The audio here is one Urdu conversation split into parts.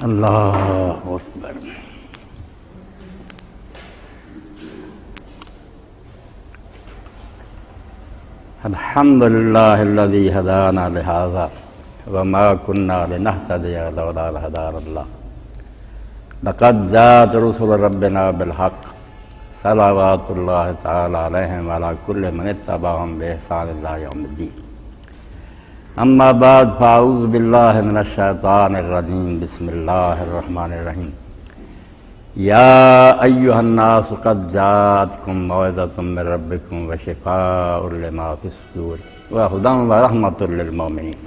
اللہ اکبر۔ الحمد للہ الذی ہدانا لہذا وما كنا لنهتدی لولا ان هدانا اللہ لقد جاءت رسل ربنا بالحق صلوات اللہ تعالی علیہم وعلی کل من اتبعهم بإحسان الی یوم الدین۔ اما بعد فاعوذ باللہ من الشیطان الرجیم بسم اللہ الرحمن الرحیم۔ یا ایہا الناس قد جاءتکم موعظۃ من ربکم وشفاء لما فی الصدور وہدی ورحمۃ للمؤمنین۔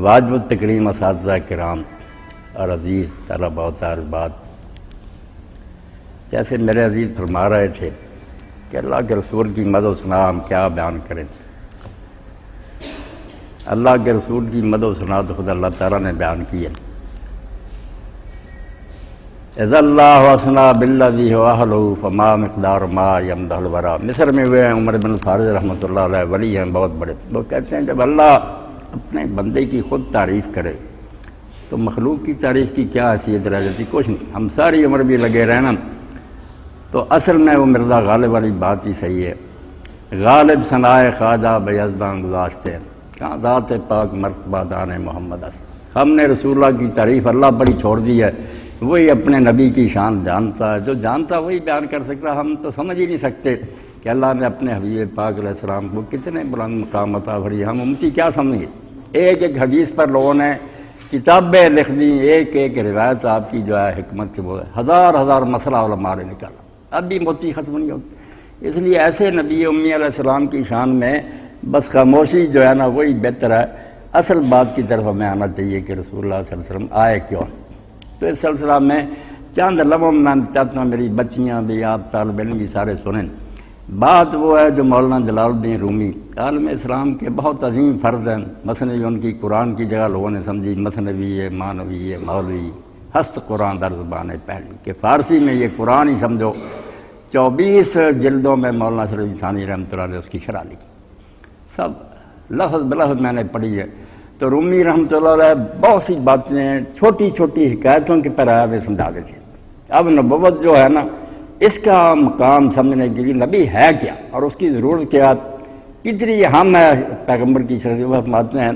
واجب التکریم اساتذہ کرام اور عزیز طلبہ و طالبات، جیسے میرے عزیز فرما رہے تھے کہ اللہ کے رسول کی مدح و ثنا ہم کیا بیان کریں۔ اللہ کے رسول کی مدح و ثنا تو خود اللہ تعالیٰ نے بیان کی ہے۔ اذا اللہ اثنی بالذی هو اہلہ فما مقدار ما یمدح الورا۔ مصر میں ہوئے ہیں عمر بن الفارض رحمۃ اللہ علیہ، ولی ہیں بہت بڑے۔ وہ کہتے ہیں جب اللہ اپنے بندے کی خود تعریف کرے تو مخلوق کی تعریف کی کیا حیثیت رہ جاتی؟ کچھ نہیں۔ ہم ساری عمر بھی لگے رہنا تو اصل میں وہ مرزا غالب والی بات ہی صحیح ہے۔ غالب ثنائے خواجہ بیزداں گزاشتے ہیں، کہاں ذات پاک مرتبہ دان محمد است۔ ہم نے رسول اللہ کی تعریف اللہ پر ہی چھوڑ دی ہے، وہی اپنے نبی کی شان جانتا ہے، جو جانتا وہی بیان کر سکتا۔ ہم تو سمجھ ہی نہیں سکتے کہ اللہ نے اپنے حبیب پاک علیہ السلام کو کتنے بلند مقام عطا فرمایا۔ ہم امتی کیا سمجھیں؟ ایک ایک حدیث پر لوگوں نے کتابیں لکھ دی، ایک ایک روایت آپ کی جو ہے حکمت کے وہ ہزار ہزار مسئلہ علماء نے نکالا، اب بھی موتی ختم نہیں ہوتی۔ اس لیے ایسے نبی امی علیہ السلام کی شان میں بس خاموشی جو ہے نا وہی بہتر ہے۔ اصل بات کی طرف ہمیں آنا چاہیے کہ رسول اللہ صلی اللہ علیہ وسلم آئے کیوں۔ تو اس سلسلہ میں چند لمحوں میں چاہتا ہوں میری بچیاں بھی، آپ طالب علم بھی سارے سنیں۔ بات وہ ہے جو مولانا جلال الدین رومی عالم اسلام کے بہت عظیم فرد ہیں۔ مثنوی ان کی قرآن کی جگہ لوگوں نے سمجھی مثنوی ہے، مانوی ہے، مولوی ہست قرآن در زبان پہلی کہ فارسی میں یہ قرآن ہی سمجھو۔ 24 جلدوں میں مولانا شریف ثانی رحمۃ اللہ نے اس کی شرح لکھی، سب لفظ بلفظ میں نے پڑھی ہے۔ تو رومی رحمۃ اللہ علیہ بہت سی باتیں چھوٹی چھوٹی حکایتوں کے پیرا میں سمجھا دیتے۔ اب نبوت جو ہے نا اس کا مقام سمجھنے کے لیے نبی ہے کیا اور اس کی ضرورت کیا، کتنی ہم ہے پیغمبر کی شریعت فرماتے ہیں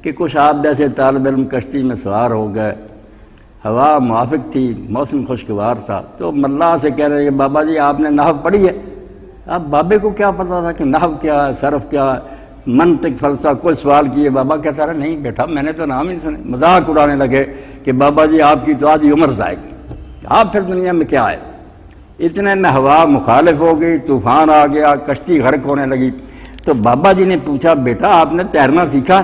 کہ کچھ آپ جیسے طالب علم کشتی میں سوار ہو گئے، ہوا موافق تھی، موسم خوشگوار تھا، تو ملا سے کہہ رہے ہیں کہ بابا جی آپ نے نحو پڑھی ہے؟ اب بابے کو کیا پتا تھا کہ نحو کیا ہے، صرف کیا، منطق فلسفہ، کوئی سوال کیے؟ بابا کہتا رہا نہیں بیٹا میں نے تو نام ہی سنے۔ مذاق اڑانے لگے کہ بابا جی آپ کی تو آدھی عمر جائے گی، آپ پھر دنیا میں کیا آئے۔ اتنے میں ہوا مخالف ہو گئی، طوفان آ گیا، کشتی غرق ہونے لگی۔ تو بابا جی نے پوچھا بیٹا آپ نے تیرنا سیکھا؟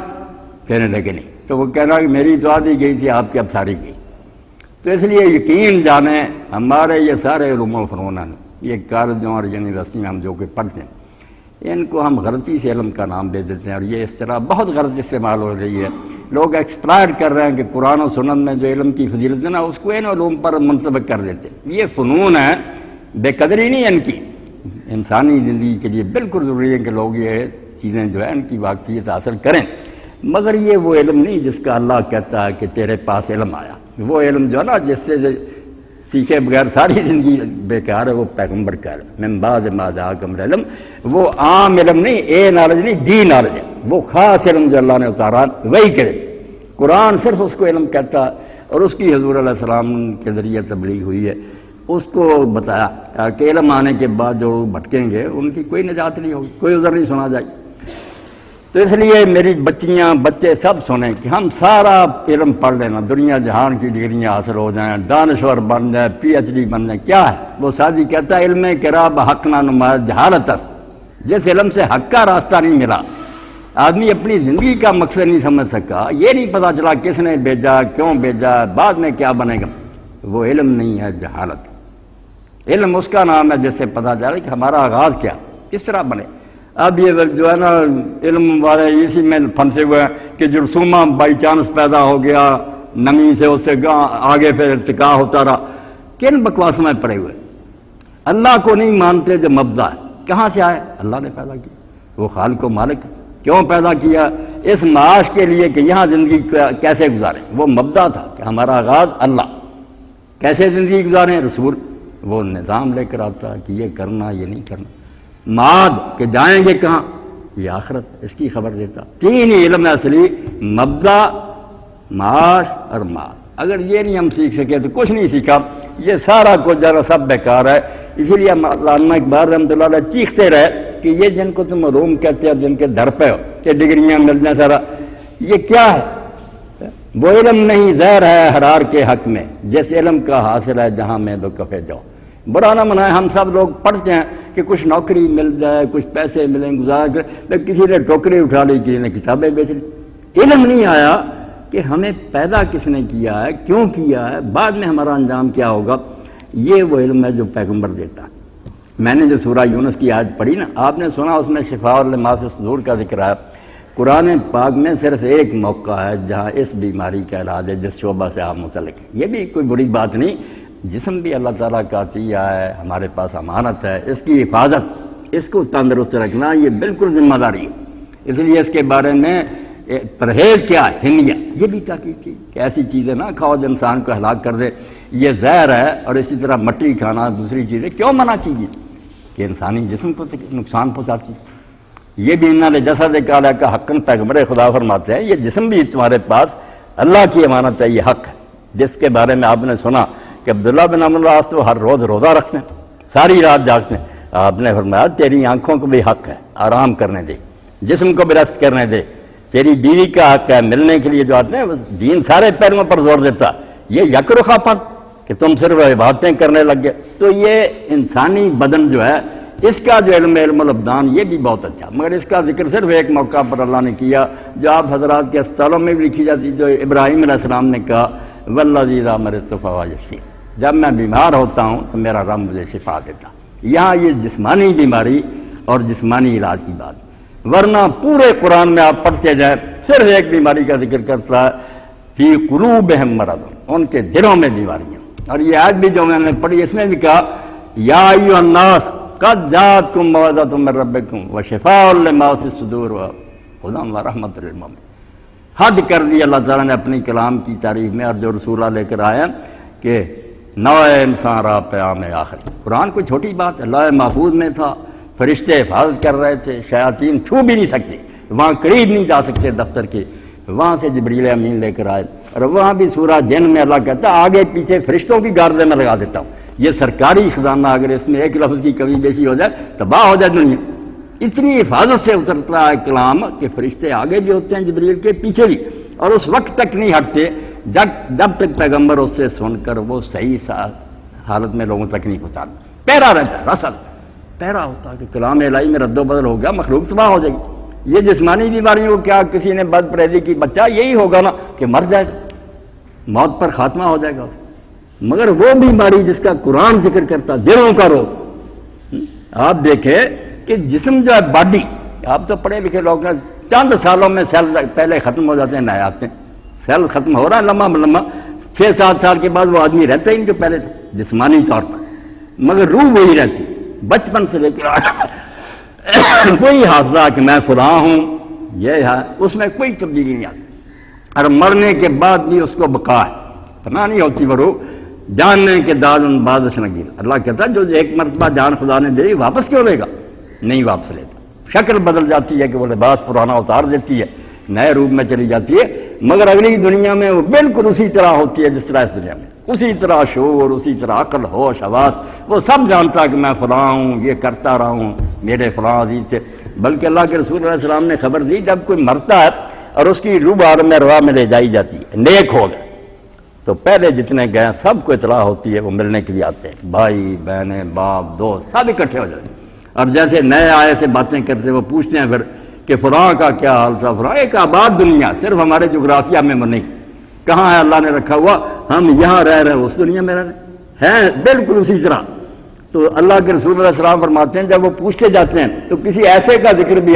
کہنے لگے نہیں۔ تو وہ کہنا کہ میری تو آدھی گئی تھی، آپ کی اب ساری گئی۔ تو اس لیے یقین جانیں ہمارے یہ سارے علوم و فنون یہ کالجوں اور یونیورسٹیوں ہم جو کہ پڑھتے ہیں ان کو ہم غلطی سے علم کا نام دے دیتے ہیں، اور یہ اصطلاح بہت غلط استعمال ہو رہی ہے۔ لوگ ایکسپلائٹ کر رہے ہیں کہ قرآن و سنت میں جو علم کی فضیلت ہے نا اس کو ان علوم پر منطبق کر دیتے ہیں۔ یہ فنون ہے، بے قدری نہیں ان کی، انسانی زندگی کے لیے بالکل ضروری ہے کہ لوگ یہ چیزیں جو ہے ان کی واقعیت حاصل کریں، مگر یہ وہ علم نہیں جس کا اللہ کہتا ہے کہ تیرے پاس علم آیا۔ وہ علم جو ہے نا جس سے سیکھے بغیر ساری زندگی بیکار ہے، وہ پیغمبر کا علم من بعد ما جاءکم العلم، وہ عام علم نہیں، اے نالج نہیں، دی نالج ہے، وہ خاص علم جو اللہ نے اتارا وہی کرے۔ قرآن صرف اس کو علم کہتا اور اس کی حضور علیہ السلام کے ذریعے تبلیغ ہوئی ہے۔ اس کو بتایا کہ علم آنے کے بعد جو بھٹکیں گے ان کی کوئی نجات نہیں ہوگی، کوئی عذر نہیں سنا جائے۔ تو اس لیے میری بچیاں بچے سب سنیں کہ ہم سارا علم پڑھ لینا، دنیا جہان کی ڈگریاں حاصل ہو جائیں، دانشور بن جائیں، PhD بن جائیں، کیا ہے وہ سادی کہتا ہے علم کرا بحق نہ نماز جہالت است۔ جس علم سے حق کا راستہ نہیں ملا، آدمی اپنی زندگی کا مقصد نہیں سمجھ سکا، یہ نہیں پتا چلا کس نے بھیجا، کیوں بھیجا، بعد میں کیا بنے گا، وہ علم نہیں ہے، جہالت۔ علم اس کا نام ہے جس سے پتا چلا کہ ہمارا آغاز کیا، کس طرح بنے۔ اب یہ جو ہے نا علم والے اسی میں پھنسے ہوئے ہیں کہ جرثومہ بائی چانس پیدا ہو گیا، نمی سے اس سے آگے پھر ارتقاء ہوتا رہا۔ کن بکواس میں پڑے ہوئے، اللہ کو نہیں مانتے جو مبدا ہے، کہاں سے آئے؟ اللہ نے پیدا کی، وہ خالق و مالک۔ کیوں پیدا کیا؟ اس معاش کے لیے کہ یہاں زندگی کیسے گزاریں. وہ مبدا تھا کہ ہمارا آغاز اللہ، کیسے زندگی گزاریں رسول وہ نظام لے کر آتا کہ یہ کرنا یہ نہیں کرنا. معاد کہ جائیں گے کہاں، یہ آخرت، اس کی خبر دیتا. تین ہی علم اصلی، مبدا، معاش اور معاد. اگر یہ نہیں ہم سیکھ سکے تو کچھ نہیں سیکھا. یہ سارا کچھ ذرا سب بیکار ہے. اسی لیے علامہ اقبال رحمۃ اللہ علیہ چیختے رہے کہ یہ جن کو تم علوم کہتے ہو، جن کے در پہ ہو کہ ڈگریاں مل جائیں سارا، یہ کیا ہے؟ وہ علم نہیں زہر ہے حرار کے حق میں، جس علم کا حاصل ہے جہاں میں دو کفے جاؤ. برا نہ منائے، ہم سب لوگ پڑھتے ہیں کہ کچھ نوکری مل جائے، کچھ پیسے ملیں، گزار کر، لیکن کسی نے ٹوکری اٹھا لی، کسی نے کتابیں بیچ لی. علم نہیں آیا کہ ہمیں پیدا کس نے کیا ہے، کیوں کیا ہے، بعد میں ہمارا انجام کیا ہوگا. یہ وہ علم ہے جو پیغمبر دیتا ہے. میں نے جو سورہ یونس کی آیت پڑھی نا، آپ نے سنا اس میں شفاء لما فی الصدور کا ذکر ہے. قرآن پاک میں صرف ایک موقع ہے جہاں اس بیماری کا علاج ہے جس شعبہ سے آپ متعلق ہیں. یہ بھی کوئی بری بات نہیں. جسم بھی اللہ تعالیٰ کا عطیہ ہے، ہمارے پاس امانت ہے، اس کی حفاظت، اس کو تندرست رکھنا یہ بالکل ذمہ داری ہے. اس لیے اس کے بارے میں پرہیز کیا ہے، حمیہ، یہ بھی تاکید کی کہ ایسی چیزیں نہ کھاؤ جو انسان کو ہلاک کر دے، یہ زہر ہے. اور اسی طرح مٹی کھانا، دوسری چیزیں کیوں منع کیجیے کہ انسانی جسم کو نقصان پہنچاتی. یہ بھی انہوں نے جسد کالا کا حقاً پیغمبر خدا فرماتے ہیں یہ جسم بھی تمہارے پاس اللہ کی امانت ہے، یہ حق ہے. جس کے بارے میں آپ نے سنا کہ عبداللہ بن عمرو بن العاص ہر روز روزہ رکھتے ہیں، ساری رات جاگتے ہیں. آپ نے فرمایا تیری آنکھوں کو بھی حق ہے آرام کرنے دے، جسم کو بھی ریسٹ کرنے دے. تیری بیوی کا حق ہے ملنے کے لیے جو آتے ہیں. دین سارے پہلوؤں پر زور دیتا. یہ یکرخا پن کہ تم صرف عبادتیں کرنے لگ گئے. تو یہ انسانی بدن جو ہے اس کا جو علم الابدان یہ بھی بہت اچھا، مگر اس کا ذکر صرف ایک موقع پر اللہ نے کیا جو آپ حضرات کے اسپتالوں میں بھی لکھی جاتی، جو ابراہیم علیہ السلام نے کہا والذی اذا مرضت فہو یشفین، جب میں بیمار ہوتا ہوں تو میرا رب مجھے شفا دیتا. یہاں یہ جسمانی بیماری اور جسمانی علاج کی بات، ورنہ پورے قرآن میں آپ پڑھتے جائیں صرف ایک بیماری کا ذکر کرتا ہے، فی قلوبہم مرض، ان کے دلوں میں بیماریاں. اور یہ آج بھی جو میں نے پڑھی اس میں بھی کہا یا ایھا الناس قد جاءتکم موعظۃ من ربکم وشفاء لما فی الصدور وہدی ورحمۃ للمؤمنین. حد کر دی اللہ تعالیٰ نے اپنی کلام کی تعریف میں، اور جو رسولہ لے کر آئے کہ نوع انسان را پیام آخر. قرآن کوئی چھوٹی بات ہے، لوح محفوظ میں تھا، فرشتے حفاظت کر رہے تھے، شیاطین چھو بھی نہیں سکتے، وہاں قریب نہیں جا سکتے دفتر کے. وہاں سے جبریل امین لے کر آئے. اور وہاں بھی سورہ جن میں اللہ کہتا ہے آگے پیچھے فرشتوں کی گاردے میں لگا دیتا ہوں. یہ سرکاری خزانہ، اگر اس میں ایک لفظ کی کمی بیشی ہو جائے تباہ ہو جائے دنیا. اتنی حفاظت سے اترتا ہے کلام کہ فرشتے آگے بھی ہوتے ہیں جبریل کے، پیچھے بھی، اور اس وقت تک نہیں ہٹتے جب تک پیغمبر اس سے سن کر وہ صحیح حالت میں لوگوں تک نہیں پہنچاتا. پیرا رہتا ہے، رسل پیرا ہوتا ہے کہ کلام الہی میں رد و بدل ہو گیا، مخلوق تباہ ہو جائے گی. یہ جسمانی بیماریوں کو کیا کسی نے بد پرہیزی کی، بچہ یہی ہوگا نا کہ مر جائے گا، موت پر خاتمہ ہو جائے گا. مگر وہ بیماری جس کا قرآن ذکر کرتا، دلوں کا روگ، آپ دیکھیں کہ جسم جو ہے باڈی، آپ تو پڑھے لکھے لوگ ہیں، چند سالوں میں سیل پہلے ختم ہو جاتے ہیں، نئے آتے ہیں. سیل ختم ہو رہا ہے لمحہ بلمحہ، 6-7 سال کے بعد وہ آدمی رہتا ہی نہیں جو پہلے تھے جسمانی طور پر، مگر روح وہی رہتی. بچپن سے لے کے کوئی حافظہ کہ میں فلاں ہوں، یہ ہے، اس میں کوئی تبدیلی نہیں آتی. اور مرنے کے بعد بھی اس کو بقا ہے، پناہ نہیں ہوتی وہ روح. جاننے کے داد ان بادش نگیر، اللہ کہتا ہے جو ایک مرتبہ جان خدا نے دے واپس کیوں لے گا؟ نہیں واپس لیتا. شکل بدل جاتی ہے کہ وہ لباس پرانا اتار دیتی ہے، نئے روپ میں چلی جاتی ہے، مگر اگلی دنیا میں وہ بالکل اسی طرح ہوتی ہے جس طرح اس دنیا میں. اسی طرح شعور، اسی طرح عقل، ہوش، حواس، وہ سب جانتا کہ میں فلاں ہوں، یہ کرتا رہا ہوں، میرے فلاں عزیز سے. بلکہ اللہ کے رسول علیہ السلام نے خبر دی جب کوئی مرتا ہے اور اس کی روح عالم روا میں لے جائی جاتی ہے، نیک ہو گئے تو پہلے جتنے گئے سب کو اطلاع ہوتی ہے، وہ ملنے کے لیے آتے ہیں، بھائی بہنیں باپ دوست سب اکٹھے ہو جاتے ہیں. اور جیسے نئے آئے سے باتیں کرتے وہ پوچھتے ہیں پھر کہ فلاں کا کیا حال تھا. فلاں ایک آباد دنیا، صرف ہمارے جغرافیہ میں نہیں، کہاں ہے اللہ نے رکھا ہوا، ہم یہاں رہ رہے ہیں اس دنیا میں رہ رہے ہیں بالکل اسی طرح. تو اللہ کے رسول علیہ السلام فرماتے ہیں جب وہ پوچھتے جاتے ہیں تو کسی ایسے کا ذکر بھی